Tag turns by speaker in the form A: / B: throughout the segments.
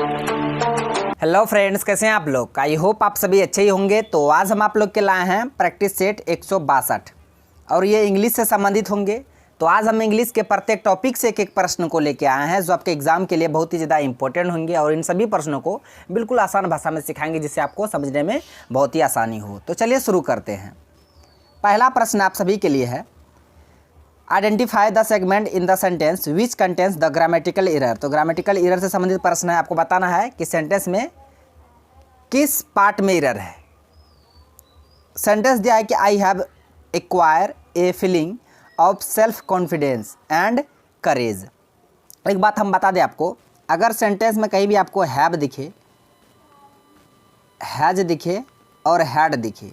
A: Hello friends, कैसे हैं आप लोग? आई होप आप सभी अच्छे ही होंगे। तो आज हम आप लोग के लाए हैं प्रैक्टिस सेट 162 और ये इंग्लिश से संबंधित होंगे। तो आज हम इंग्लिश के प्रत्येक टॉपिक से एक एक प्रश्न को लेके आए हैं जो आपके एग्जाम के लिए बहुत ही ज़्यादा इंपॉर्टेंट होंगे और इन सभी प्रश्नों को बिल्कुल आसान भाषा में सिखाएंगे जिससे आपको समझने में बहुत ही आसानी हो। तो चलिए शुरू करते हैं। पहला प्रश्न आप सभी के लिए है, identify the segment in the sentence which contains the grammatical error. तो ग्रामेटिकल एरर से संबंधित प्रश्न है, आपको बताना है कि सेंटेंस में किस पार्ट में एरर है। सेंटेंस दिया है कि I have acquire a feeling of self confidence and courage. एक बात हम बता दें आपको, अगर सेंटेंस में कहीं भी आपको हैव दिखे, हैज दिखे और हैड दिखे,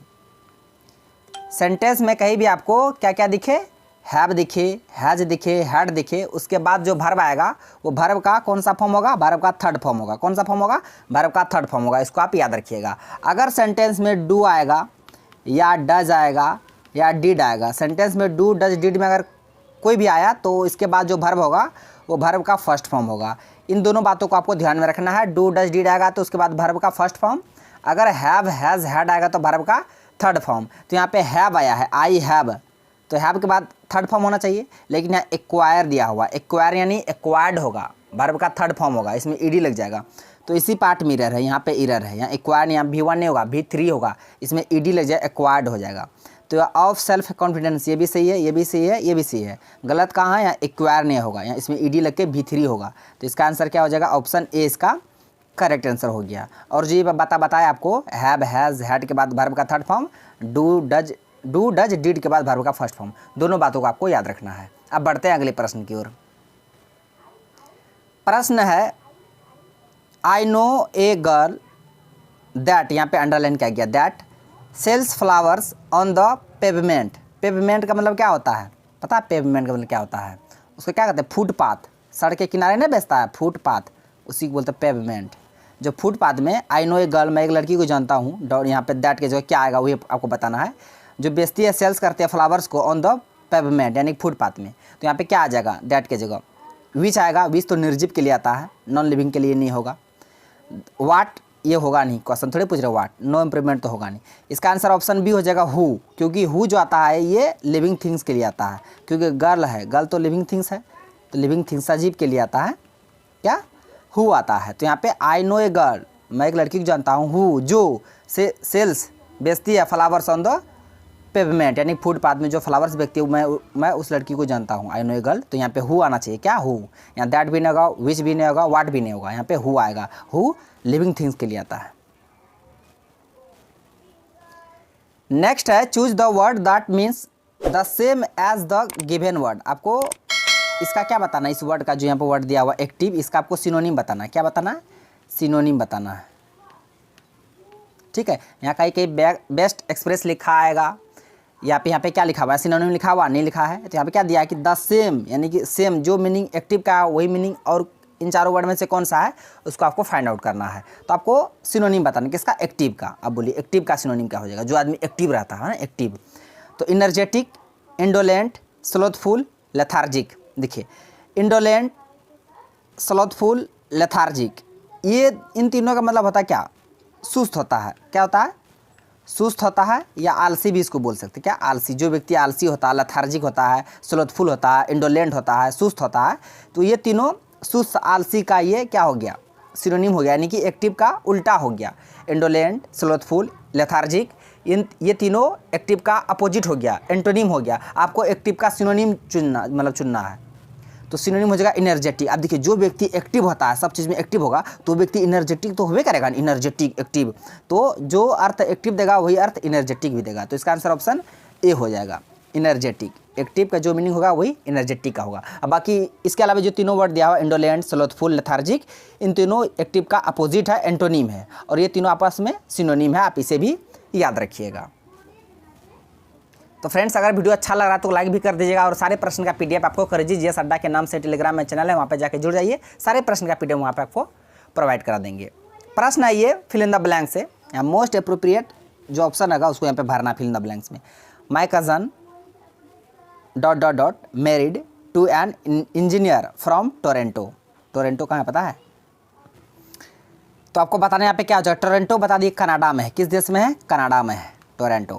A: सेंटेंस में कहीं भी आपको क्या क्या दिखे, हैव दिखे, हैज दिखे, हैड दिखे, उसके बाद जो वर्ब आएगा वो वर्ब का कौन सा फॉर्म होगा? वर्ब का थर्ड फॉर्म होगा। कौन सा फॉर्म होगा? वर्ब का थर्ड फॉर्म होगा। इसको आप याद रखिएगा। अगर सेंटेंस में डू आएगा या डज आएगा या डिड आएगा, सेंटेंस में डू डज डिड में अगर कोई भी आया तो इसके बाद जो वर्ब होगा वो वर्ब का फर्स्ट फॉर्म होगा। इन दोनों बातों को आपको ध्यान में रखना है। डू डज डिड आएगा तो उसके बाद वर्ब का फर्स्ट फॉर्म, अगर हैव हैज़ हैड आएगा तो वर्ब का थर्ड फॉर्म। तो यहाँ पे हैव आया है, आई हैव, तो हैव के बाद थर्ड फॉर्म होना चाहिए, लेकिन यहाँ एक्वायर दिया हुआ, एक्वायर यानी एक्वायर्ड होगा, वर्ब का थर्ड फॉर्म होगा, इसमें ईडी लग जाएगा। तो इसी पार्ट में एरर है, यहाँ पे एरर है। यहाँ एक्वायर, यहाँ V1 नहीं होगा, V3 होगा, इसमें ईडी लग जाए, एक्वायर्ड हो जाएगा। तो ऑफ सेल्फ कॉन्फिडेंस ये भी सही है, ये भी सही है, ये भी सही है। गलत कहाँ है? यहाँ एक्वायर नहीं होगा, यहाँ इसमें ईडी लग के V3 होगा। तो इसका आंसर क्या हो जाएगा? ऑप्शन ए इसका करेक्ट आंसर हो गया। और जो ये बताया आपको, हैव हैज़ हैड के बाद वर्ब का third form, do does did के बाद वर्ब का फर्स्ट फॉर्म, दोनों बातों को आपको याद रखना है। अब बढ़ते हैं अगले प्रश्न की ओर। प्रश्न है, I know a girl that, यहाँ पे अंडरलाइन क्या गया, that sells flowers on the pavement. Pavement का मतलब क्या होता है पता है? पेवमेंट का मतलब क्या होता है? उसको क्या कहते हैं? फुटपाथ, सड़क के किनारे नहीं बेचता है फुटपाथ, उसी को बोलते हैं पेवमेंट। जो फुटपाथ में आई नो ए गर्ल, मैं एक लड़की को जानता हूँ, यहाँ पे दैट के जगह क्या आएगा वही आपको बताना है। जो बेचती है, सेल्स करते हैं फ्लावर्स को ऑन द पेवमेंट यानी फुटपाथ में, तो यहाँ पे क्या आ जाएगा? दैट के जगह विच आएगा। विच तो निर्जीव के लिए आता है, नॉन लिविंग के लिए नहीं होगा। वाट ये होगा नहीं, क्वेश्चन थोड़े पूछ रहे वाट, नो इम्प्रूवमेंट तो होगा नहीं। इसका आंसर ऑप्शन बी हो जाएगा हु, क्योंकि हु जो आता है ये लिविंग थिंग्स के लिए आता है, क्योंकि गर्ल है, गर्ल तो लिविंग थिंग्स है, तो लिविंग थिंग्स सजीव के लिए आता है, क्या हु आता है। तो यहाँ पे आई नो ए गर्ल, मैं एक लड़की को जानता हूँ, हु जो सेल्स बेचती है फ्लावर्स ऑन द पेवमेंट यानी फुटपाथ में जो फ्लावर्स बेचती है, मैं उस लड़की को जानता हूँ, आई नो ए गर्ल। तो यहाँ पे हु आना चाहिए, क्या हु। यहाँ दैट भी नहीं होगा, विच भी नहीं होगा, वाट भी नहीं होगा, यहाँ पे हु आएगा। हु लिविंग थिंग्स के लिए आता है। नेक्स्ट है, choose the word that means the same as the given word. आपको इसका क्या बताना है? इस वर्ड का जो यहाँ पे वर्ड दिया हुआ एक्टिव, इसका आपको सिनोनिम बताना है। क्या बताना है? सिनोनिम बताना है, ठीक है। यहाँ कहीं बेस्ट एक्सप्रेस लिखा आएगा, यहाँ पे क्या लिखा हुआ है? सिनोनिम लिखा हुआ नहीं लिखा है। तो यहाँ पे क्या दिया है कि द सेम यानी कि सेम, जो मीनिंग एक्टिव का वही मीनिंग, और इन चारों वर्ड में से कौन सा है उसको आपको फाइंड आउट करना है। तो आपको सिनोनिम बताना है किसका? एक्टिव का। अब बोलिए एक्टिव का सिनोनिम क्या हो जाएगा? जो आदमी एक्टिव रहता है ना, एक्टिव। तो इनर्जेटिक, इंडोलेंट, स्लोथफुल, लेथार्जिक। देखिए, इंडोलेंट, स्लोथफुल, लेथार्जिक, ये इन तीनों का मतलब होता है क्या? सुस्त होता है। क्या होता है? सुस्त होता है, या आलसी भी इसको बोल सकते हैं। क्या? आलसी। जो व्यक्ति आलसी होता है, लेथार्जिक होता है, स्लोथफुल होता है, इंडोलेंट होता है, सुस्त होता है, तो ये तीनों सुस्त आलसी का ये क्या हो गया? सिनोनिम हो गया, यानी कि एक्टिव का उल्टा हो गया। इंडोलेंट, स्लोथफुल, लेथार्जिक, ये तीनों एक्टिव का अपोजिट हो गया, एंटोनिम हो गया। आपको एक्टिव का सिनोनिम चुनना है। तो सिनोनिम हो जाएगा इनर्जेटिक। अब देखिए, जो व्यक्ति एक्टिव होता है, सब चीज़ में एक्टिव होगा, तो व्यक्ति इनर्जेटिक तो होवे करेगा, इनर्जेटिक, एक्टिव। तो जो अर्थ एक्टिव देगा वही अर्थ इनर्जेटिक भी देगा। तो इसका आंसर ऑप्शन ए हो जाएगा, इनर्जेटिक। एक्टिव का जो मीनिंग होगा वही इनर्जेटिक का होगा। अब बाकी इसके अलावा जो तीनों वर्ड दिया हुआ, इंडोलेंट, स्लोथफुल, लेथार्जिक, इन तीनों एक्टिव का अपोजिट है, एंटोनिम है, और ये तीनों आपस में सिनोनिम है। आप इसे भी याद रखिएगा। तो फ्रेंड्स, अगर वीडियो अच्छा लग रहा है तो लाइक भी कर दीजिएगा, और सारे प्रश्न का पीडीएफ आपको करेजी जीएस अड्डा के नाम से टेलीग्राम में चैनल है, वहाँ पे जाके जुड़ जाइए। सारे प्रश्न का पीडीएफ वहाँ पे आपको प्रोवाइड करा देंगे। प्रश्न आइए फिल इन द ब्लैंक से, या मोस्ट अप्रोप्रिएट जो ऑप्शन होगा उसको यहाँ पे भरना फिल इन द ब्लैंक्स में। My cousin ... married to an engineer from Toronto. Toronto कहाँ है पता है? तो आपको बताना यहाँ पे क्या हो जाएगा, टोरंटो बता दिए कनाडा में है, किस देश में है, कनाडा में है टोरंटो।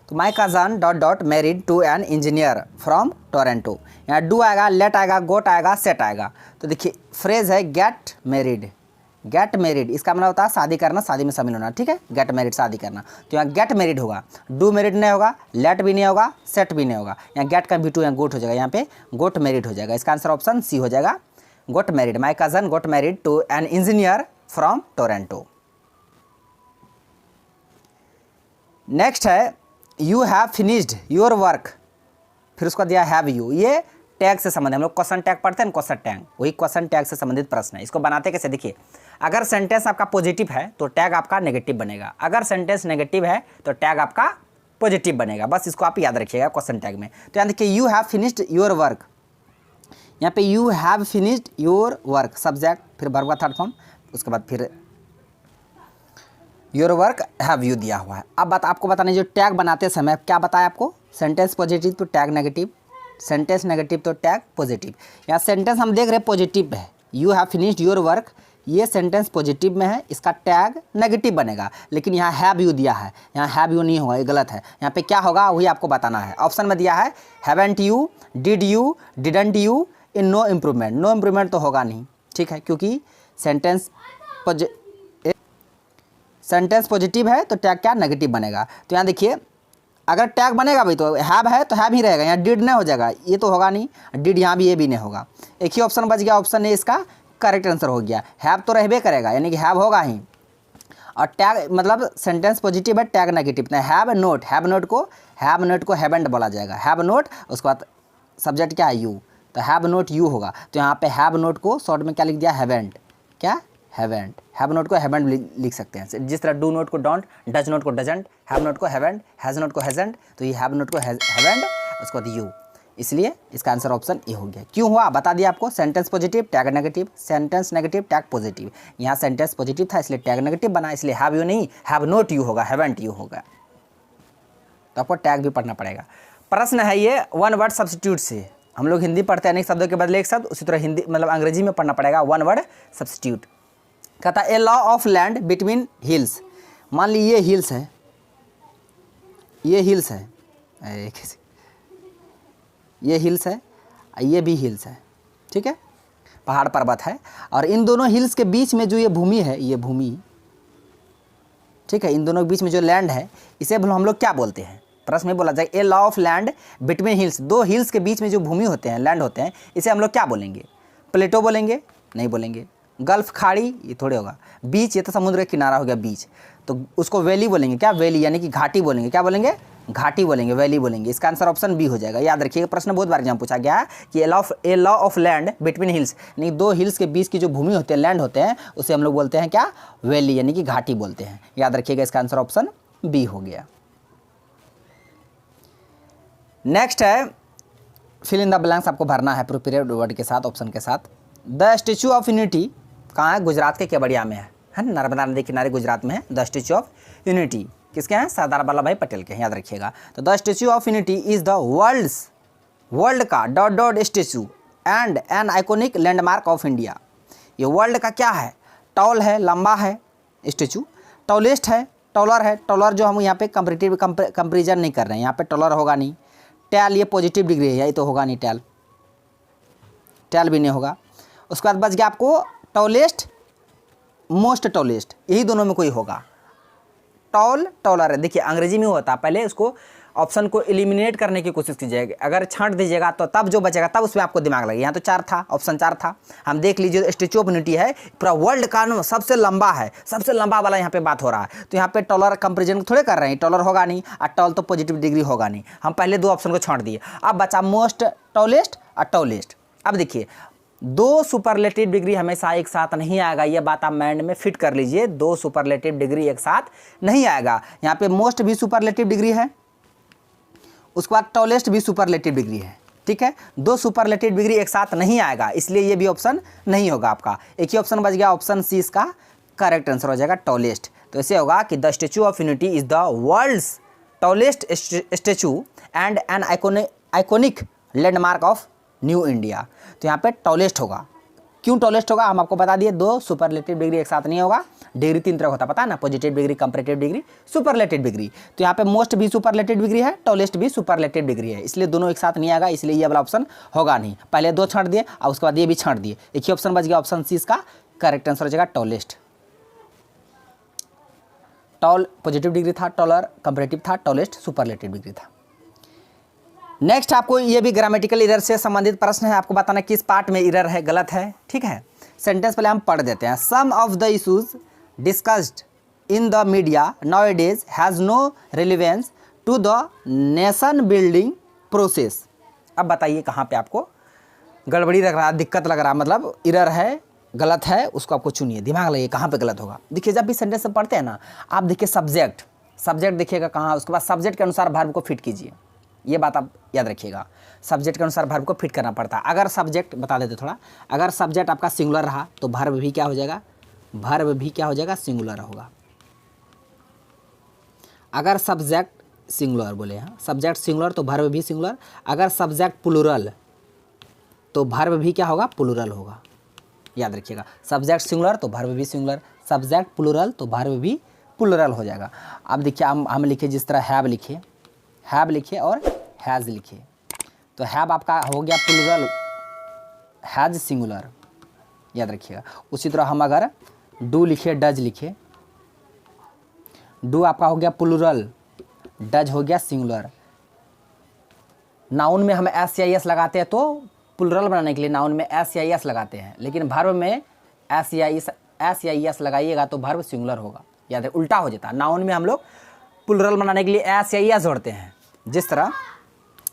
A: तो my cousin dot dot married to an engineer from Toronto, यहाँ डू आएगा, लेट आएगा, गोट आएगा, सेट आएगा। तो देखिए फ्रेज है गेट मैरिड, गेट मैरिड इसका मतलब होता है शादी करना, शादी में शामिल होना, ठीक है, गेट मैरिड शादी करना। तो यहाँ गेट मैरिड होगा, डू मैरिड नहीं होगा, लेट भी नहीं होगा, सेट भी नहीं होगा, यहाँ गेट का भी टू यहाँ गोट हो जाएगा, यहाँ पे गोट मैरिड हो जाएगा। इसका आंसर ऑप्शन सी हो जाएगा, got married. My cousin got married to an engineer from Toronto. Next है you have finished your work, फिर उसको दिया हैव यू, ये टैग से संबंधित, हम लोग क्वेश्चन टैग पढ़ते हैं, क्वेश्चन टैग, वही क्वेश्चन टैग से संबंधित प्रश्न है। इसको बनाते कैसे, देखिए अगर सेंटेंस आपका पॉजिटिव है तो टैग आपका नेगेटिव बनेगा, अगर सेंटेंस नेगेटिव है तो टैग आपका पॉजिटिव बनेगा, बस इसको आप याद रखिएगा क्वेश्चन टैग में। तो यहाँ देखिए you have finished your work, यहाँ पे you have finished your work subject, फिर वर्ब का थर्ड फॉर्म, उसके बाद फिर योर वर्क हैव यू दिया हुआ है। अब बात आपको बताने, जो टैग बनाते समय क्या बताया आपको, सेंटेंस पॉजिटिव तो टैग नेगेटिव, सेंटेंस नेगेटिव तो टैग पॉजिटिव। यहाँ सेंटेंस हम देख रहे हैं पॉजिटिव है, you have finished your work, ये सेंटेंस पॉजिटिव में है, इसका टैग नेगेटिव बनेगा, लेकिन यहाँ हैव यू दिया है, यहाँ हैव यू नहीं होगा, ये गलत है। यहाँ पे क्या होगा वही आपको बताना है। ऑप्शन में दिया है haven't you, did you, didn't you, इन नो इम्प्रूवमेंट, नो इम्प्रूवमेंट तो होगा नहीं, ठीक है, क्योंकि सेंटेंस पॉजिटिव है तो टैग क्या नेगेटिव बनेगा। तो यहाँ देखिए अगर टैग बनेगा भाई तो हैव है तो हैव ही रहेगा, यहाँ डिड नहीं हो जाएगा, ये तो होगा नहीं, डिड यहाँ भी, ये भी नहीं होगा। एक ही ऑप्शन बच गया, ऑप्शन ए इसका करेक्ट आंसर हो गया। हैव तो रहबे करेगा, यानी कि हैव होगा ही, और टैग मतलब सेंटेंस पॉजिटिव है, टैग नेगेटिव है। हैव नोट को हैवेंट बोला जाएगा, हैव नोट, उसके बाद सब्जेक्ट क्या है यू, तो हैव नोट यू होगा। तो यहाँ पे हैव नोट को शॉर्ट में क्या लिख दिया, हैवेंट, क्या हैवेंट, हैव नोट को हैवेंट लिख सकते हैं, जिस तरह डू नोट को डोंट, डज नोट को डजंट, हैव नोट को हैवेंट, हैज़ नोट को हैजेंट, तो ये हैव नोट को हैवेंट, उसके बाद यू, इसलिए इसका आंसर ऑप्शन ए हो गया। क्यों हुआ बता दिया आपको, sentence positive tag negative, sentence negative tag positive, यहाँ सेंटेंस पॉजिटिव था इसलिए टैग नेगेटिव बना, इसलिए हैव यू नहीं, हैव नोट यू होगा, हैवेंट यू होगा। तो आपको टैग भी पढ़ना पड़ेगा। प्रश्न है ये वन वर्ड सब्स्टिट्यूट से, हम लोग हिंदी पढ़ते हैं अनेक शब्दों के बदले एक शब्द, उसी तरह हिंदी मतलब अंग्रेजी में पढ़ना पड़ेगा वन वर्ड सब्स्टिट्यूट। कहता है a law of land between hills, मान ली ये हिल्स है, ये हिल्स है, ये हिल्स है, ये भी हिल्स है, ठीक है, पहाड़ पर्वत है, और इन दोनों हिल्स के बीच में जो ये भूमि है, ये भूमि, ठीक है, इन दोनों के बीच में जो लैंड है इसे हम लोग क्या बोलते हैं, प्रश्न में बोला जाए a law of land between hills, दो हिल्स के बीच में जो भूमि होते हैं, लैंड होते हैं, इसे हम लोग क्या बोलेंगे, प्लेटो बोलेंगे, नहीं बोलेंगे, गल्फ खाड़ी ये थोड़े होगा, बीच ये तो समुद्र का किनारा हो गया बीच, तो उसको वैली बोलेंगे, क्या वैली यानी कि घाटी बोलेंगे, क्या बोलेंगे, घाटी बोलेंगे, वैली बोलेंगे। इसका आंसर ऑप्शन बी हो जाएगा। याद रखिएगा प्रश्न बहुत बार यहाँ पूछा गया है कि a law of land between hills, यानी दो हिल्स के बीच की जो भूमि होती है, लैंड होते हैं, उसे हम लोग बोलते हैं क्या, वैली यानी कि घाटी बोलते हैं। याद रखिएगा इसका आंसर ऑप्शन बी हो गया। नेक्स्ट है फिल इन द ब्लैंक्स, आपको भरना है प्रोपीरियड वर्ड के साथ, ऑप्शन के साथ। द स्टैच्यू ऑफ यूनिटी कहाँ है, गुजरात के केवड़िया में है नर्मदा नदी किनारे गुजरात में है। द स्टैच्यू ऑफ यूनिटी किसके हैं, सरदार वल्लभ भाई पटेल के हैं, याद रखिएगा। तो the statue of unity is the world का dot dot statue and an iconic landmark of India. ये वर्ल्ड का क्या है, टॉल है, लंबा है स्टैच्यू, टॉलेस्ट है, टॉलर है, टॉलर जो हम यहाँ पे कंपेरेटिव कंपेरिजन नहीं कर रहे हैं, यहाँ पे टॉलर होगा नहीं, टैल ये पॉजिटिव डिग्री है, यही तो होगा नहीं, टैल भी नहीं होगा। उसके बाद बच गया आपको टॉलेस्ट, मोस्ट टॉलेस्ट, यही दोनों में कोई होगा, टॉल टॉलर है। देखिए अंग्रेजी में होता है, पहले उसको ऑप्शन को एलिमिनेट करने की कोशिश कीजिएगा, अगर छांट दीजिएगा तो तब जो बचेगा तब उसमें आपको दिमाग लगेगा। यहाँ तो 4 था, ऑप्शन 4 था, हम देख लीजिए स्टैच्यू ऑफ यूनिटी है पूरा वर्ल्ड का सबसे लंबा है, सबसे लंबा वाला यहाँ पे बात हो रहा है, तो यहाँ पे टॉलर कंपेरिजन थोड़े कर रहे हैं, टॉलर होगा नहीं, और टॉल तो पॉजिटिव डिग्री होगा नहीं, हम पहले 2 ऑप्शन को छांट दिए। अब बचा मोस्ट टॉलेस्ट और टॉलेस्ट। अब देखिए 2 सुपरलेटिव डिग्री हमेशा एक साथ नहीं आएगा, ये बात आप माइंड में फिट कर लीजिए, 2 सुपरलेटिव डिग्री एक साथ नहीं आएगा। यहाँ पे मोस्ट भी सुपरलेटिव डिग्री है, उसके बाद टॉलेस्ट भी सुपरलेटिव डिग्री है, ठीक है, 2 सुपरलेटिव डिग्री एक साथ नहीं आएगा, इसलिए ये भी ऑप्शन नहीं होगा आपका। एक ही ऑप्शन बच गया, ऑप्शन सी इसका करेक्ट आंसर हो जाएगा, टॉलेस्ट। तो ऐसे होगा कि the statue of unity is the world's tallest statue and an iconic landmark of new India. तो यहाँ पे टॉलेस्ट होगा, क्यों टॉलेस्ट होगा हम आपको बता दिए, 2 सुपरलेटिव डिग्री एक साथ नहीं होगा, डिग्री 3 तरह होता है पता है ना, positive degree, comparative degree, superlative degree. तो यहाँ पे मोस्ट भी सुपरलेटिव डिग्री है, टॉलेस्ट भी सुपरलेटिव डिग्री है, इसलिए दोनों एक साथ नहीं आएगा, इसलिए ये वाला ऑप्शन होगा नहीं। पहले 2 छांट दिए और उसके बाद ये भी छांट दिए, एक ही ऑप्शन बच गया, ऑप्शन सी इसका करेक्ट आंसर हो जाएगा टॉलेस्ट। टॉल पॉजिटिव डिग्री था, टॉलर कंपैरेटिव था, टॉलेस्ट सुपरलेटिव डिग्री था। नेक्स्ट आपको ये भी ग्रामेटिकल इरर से संबंधित प्रश्न है, आपको बताना किस पार्ट में इरर है, गलत है, ठीक है। सेंटेंस पहले हम पढ़ देते हैं। Some of the issues discussed in the media nowadays has no relevance to the nation building process. अब बताइए कहाँ पे आपको गड़बड़ी लग रहा, दिक्कत लग रहा, मतलब इरर है, गलत है, उसको आपको चुनिए, दिमाग लगाइए कहाँ पे गलत होगा। देखिए जब भी सेंटेंस से पढ़ते हैं ना, आप देखिए सब्जेक्ट देखिएगा कहाँ, उसके बाद सब्जेक्ट के अनुसार वर्ब को फिट कीजिए, ये बात आप याद रखिएगा, सब्जेक्ट के अनुसार वर्ब को फिट करना पड़ता है। अगर सब्जेक्ट बता देते थोड़ा, अगर सब्जेक्ट आपका सिंगुलर रहा तो वर्ब भी क्या हो जाएगा, वर्ब भी क्या हो जाएगा, सिंगुलर होगा। अगर सब्जेक्ट सिंगुलर बोले हैं, सब्जेक्ट सिंगुलर तो वर्ब भी सिंगुलर। अगर सब्जेक्ट प्लूरल तो वर्ब भी क्या होगा, प्लूरल होगा, याद रखिएगा। सब्जेक्ट सिंगुलर तो वर्ब भी सिंगुलर, सब्जेक्ट प्लूरल तो वर्ब भी प्लूरल हो जाएगा। अब देखिए हम लिखे जिस तरह हैव लिखे और हैज़ लिखे, तो हैव आपका हो गया प्लूरल, हैज़ सिंगुलर, याद रखिएगा। उसी तरह हम अगर डू लिखे, डज लिखे, डू आपका हो गया प्लूरल, डज हो गया सिंगुलर। नाउन में हम एस या एस लगाते हैं तो प्लूरल बनाने के लिए नाउन में एस या एस लगाते हैं, लेकिन वर्ब में एस या एस लगाइएगा तो वर्ब सिंगुलर होगा, याद है, उल्टा हो जाता है। नाउन में हम लोग प्लूरल बनाने के लिए एस या एस जोड़ते हैं, जिस तरह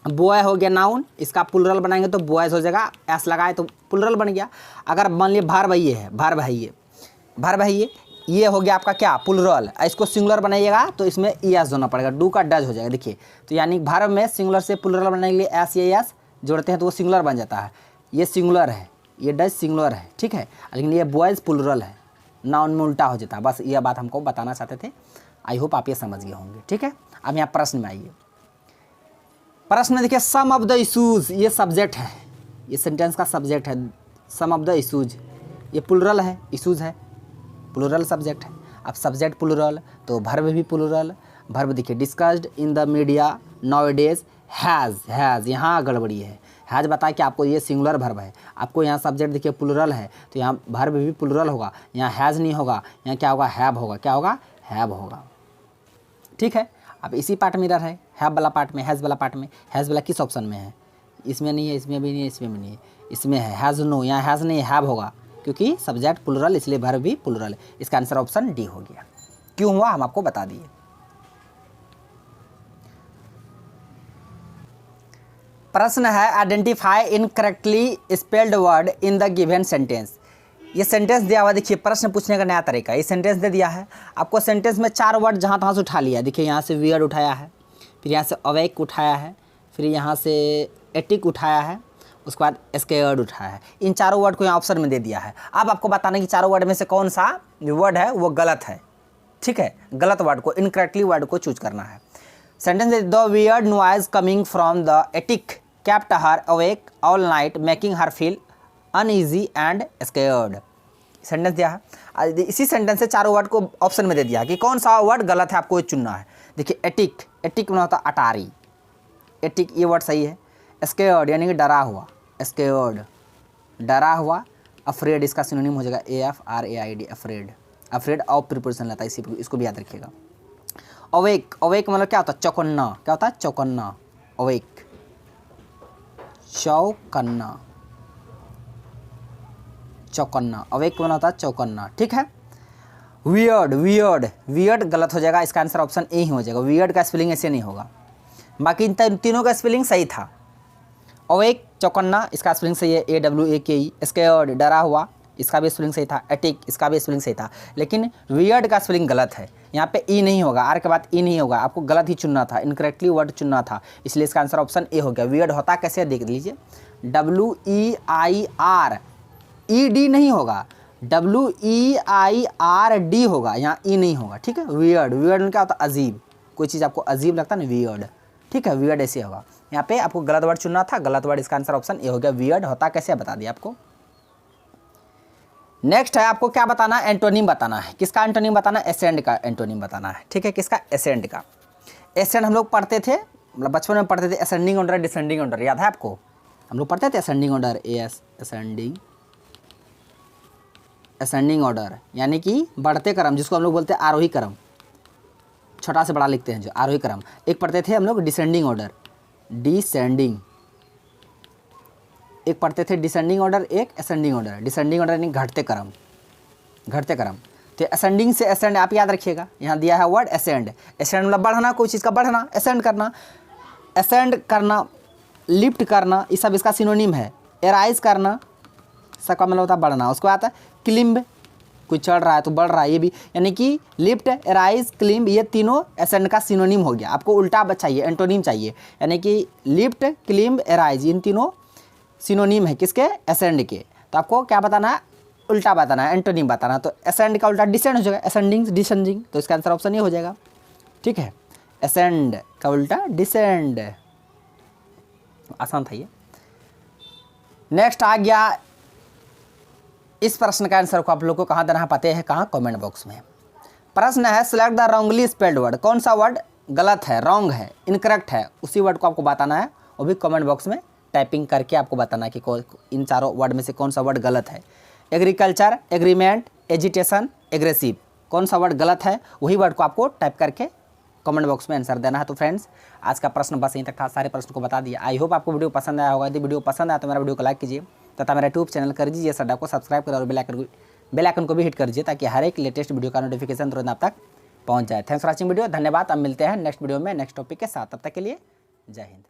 A: बॉय हो गया नाउन, इसका प्लूरल बनाएंगे तो बॉयज हो जाएगा, एस लगाए तो प्लूरल बन गया। अगर मान लिए वर्ब है ये हो गया आपका क्या, प्लूरल, इसको सिंगुलर बनाइएगा तो इसमें एस जोड़ना पड़ेगा, डू का डज हो जाएगा। देखिए तो यानी वर्ब में सिंगुलर से प्लूरल बनाने के लिए एस या एस जोड़ते हैं तो वो सिंगुलर बन जाता है। ये सिंगुलर है, ये डज सिंगुलर है, ठीक है, लेकिन ये बॉयज़ प्लूरल है, नाउन में उल्टा हो जाता है। बस यह बात हमको बताना चाहते थे, आई होप आप ये समझ गए होंगे, ठीक है। अब यहाँ प्रश्न में आइए। प्रश्न में देखिए सम ऑफ द इशूज़, ये सब्जेक्ट है, ये सेंटेंस का सब्जेक्ट है। सम ऑफ द इशूज़ ये प्लूरल है, इशूज़ है, प्लूरल सब्जेक्ट है। अब सब्जेक्ट प्लूरल तो वर्ब भी प्लूरल। वर्ब देखिए discussed in the media nowadays has यहाँ गड़बड़ी है, हैज़ बता कि आपको ये सिंगुलर वर्ब है, आपको यहाँ सब्जेक्ट देखिए प्लूरल है तो यहाँ वर्ब भी प्लूरल होगा, यहाँ हैज़ नहीं होगा, यहाँ क्या होगा, हैव होगा, क्या होगा, हैव होगा, ठीक है। अब इसी पार्ट में इरर है, हैव वाला पार्ट में, हैज़ वाला पार्ट में। हैज़ वाला किस ऑप्शन में है, इसमें नहीं है, इसमें भी नहीं है, इसमें भी नहीं है, इसमें है हैज़ नो, यहाँ हैज़ नहीं, हैव होगा, क्योंकि सब्जेक्ट प्लूरल इसलिए वर्ब भी प्लूरल। इसका आंसर ऑप्शन डी हो गया। क्यों हुआ हम आपको बता दिए। प्रश्न है identify incorrectly spelled word in the given sentence. ये सेंटेंस दिया हुआ, देखिए प्रश्न पूछने का नया तरीका। ये सेंटेंस दे दिया है आपको, सेंटेंस में 4 वर्ड जहाँ तहाँ से उठा लिया। देखिए यहाँ से वियर्ड उठाया है, फिर यहाँ से अवेक उठाया है, फिर यहाँ से एटिक उठाया है, उसके बाद स्केयर्ड उठाया है। इन 4 वर्ड को यहाँ ऑप्शन में दे दिया है। अब आपको बताना कि 4 वर्ड में से कौन सा वर्ड है वो गलत है, ठीक है। गलत वर्ड को, इनकरेक्टली वर्ड को चूज करना है। Sentence the weird noise coming from the attic kept her awake all night making her feel uneasy and scared। Sentence दिया है, इसी सेंटेंस से 4 वर्ड को ऑप्शन में दे दिया कि कौन सा वर्ड गलत है, आपको चुनना है। देखिए एटिक में होता अटारी, एटिक ये वर्ड सही है। स्केयर्ड यानी कि डरा हुआ, स्केयर्ड डरा हुआ। अफ्रेड इसका सिनोनिम हो जाएगा AFRAID, अफ्रेड ऑफ प्रिपोजिशन लेता है, इसको भी याद रखिएगा। अवेक मतलब क्या होता है, चौकन्ना, क्या होता है, चौकन्ना, अवेक चौकन्ना, अवेक बना होता है चौकन्ना, ठीक है। वियर्ड गलत हो जाएगा, इसका आंसर ऑप्शन ए ही हो जाएगा। वियर्ड का स्पेलिंग ऐसे नहीं होगा, बाकी इन तीनों का स्पेलिंग सही था। अवेक चौकन्ना इसका स्पेलिंग सही है, AWAKE। स्केयर्ड डरा हुआ, इसका भी स्पेलिंग सही था। एटिक इसका भी स्पेलिंग सही था, लेकिन वियर्ड का स्पेलिंग गलत है। यहाँ पे ई नहीं होगा, आर के बाद ई नहीं होगा, आपको गलत ही चुनना था, इनकरेक्टली वर्ड चुनना था, इसलिए इसका आंसर ऑप्शन ए हो गया। वियर्ड होता कैसे देख लीजिए, WEIRED नहीं होगा, WEIRD होगा, यहाँ ई नहीं होगा, ठीक है। वियर्ड में क्या होता है, अजीब, कोई चीज़ आपको अजीब लगता है ना, वियर्ड, ठीक है, वियर्ड ऐसे होगा। यहाँ पे आपको गलत वर्ड चुनना था, गलत वर्ड, इसका आंसर ऑप्शन ए हो गया। वियर्ड होता कैसे बता दिया आपको। नेक्स्ट है आपको क्या बताना है, एंटोनिम बताना है। किसका एंटोनिम बताना है, एसेंड का एंटोनिम बताना है। ठीक है, किसका, एसेंड का। एसेंड हम लोग पढ़ते थे, मतलब बचपन में पढ़ते थे, असेंडिंग ऑर्डर, डिसेंडिंग ऑर्डर, याद है आपको? हम लोग पढ़ते थे असेंडिंग ऑर्डर, असेंडिंग ऑर्डर यानी कि बढ़ते क्रम, जिसको हम लोग बोलते हैं आरोही क्रम, छोटा से बड़ा लिखते हैं जो आरोही क्रम। एक पढ़ते थे हम लोग डिसेंडिंग ऑर्डर, एक पढ़ते थे डिसेंडिंग ऑर्डर, एक असेंडिंग ऑर्डर। डिसेंडिंग ऑर्डर यानी घटते क्रम, तो असेंडिंग से असेंड आप याद रखिएगा। यहाँ दिया है वर्ड असेंड, असेंड मतलब बढ़ना, कोई चीज़ का बढ़ना, असेंड करना, लिफ्ट करना, ये सब इसका सिनोनिम है। एराइज करना, सबका मतलब होता है बढ़ना। उसके बाद क्लिम्ब, कोई चढ़ रहा है तो बढ़ रहा है, ये भी, यानी कि लिफ्ट, एराइज, क्लिम्ब, ये तीनों असेंड का सिनोनिम हो गया। आपको उल्टा चाहिए, एंटोनिम चाहिए, यानी कि लिफ्ट, क्लिम्ब, एराइज, इन तीनों सिनोनिम है किसके, असेंड के। तो आपको क्या बताना है, उल्टा बताना है, एंटोनिम बताना है। तो असेंड का उल्टा डिसेंड हो जाएगा, असेंडिंग, डिसेंडिंग, तो इसका आंसर ऑप्शन ये हो जाएगा। ठीक है, असेंड का उल्टा डिसेंड, आसान था ये। नेक्स्ट आ गया, इस प्रश्न का आंसर को आप लोग को कहाँ देना है पता है, कहाँ, कमेंट बॉक्स में। प्रश्न है select the wrongly spelled word, कौन सा वर्ड गलत है, रॉन्ग है, इनकरेक्ट है, उसी वर्ड को आपको बताना है। वो भी कमेंट बॉक्स में टाइपिंग करके आपको बताना है कि इन चारों वर्ड में से कौन सा वर्ड गलत है। एग्रीकल्चर, एग्रीमेंट, एजिटेशन, एग्रेसिव, कौन सा वर्ड गलत है, वही वर्ड को आपको टाइप करके कमेंट बॉक्स में आंसर देना है। तो फ्रेंड्स, आज का प्रश्न बस यहीं तक था, सारे प्रश्न को बता दिया। आई होप आपको वीडियो पसंद आया होगा। यदि वीडियो पसंद आया तो मेरा वीडियो को लाइक कीजिए तथा मेरा यूट्यूब चैनल कर दीजिए सड्डा को सब्सक्राइब करें और बेल आइकन को भी हिट कर दीजिए ताकि हर एक लेटेस्ट वीडियो का नोटिफिकेशन तुरंत आप तक पहुंच जाए। थैंक्स फॉर वॉचिंग वीडियो, धन्यवाद। अब मिलते हैं नेक्स्ट वीडियो में नेक्स्ट टॉपिक के साथ, तब तक के लिए जय हिंद।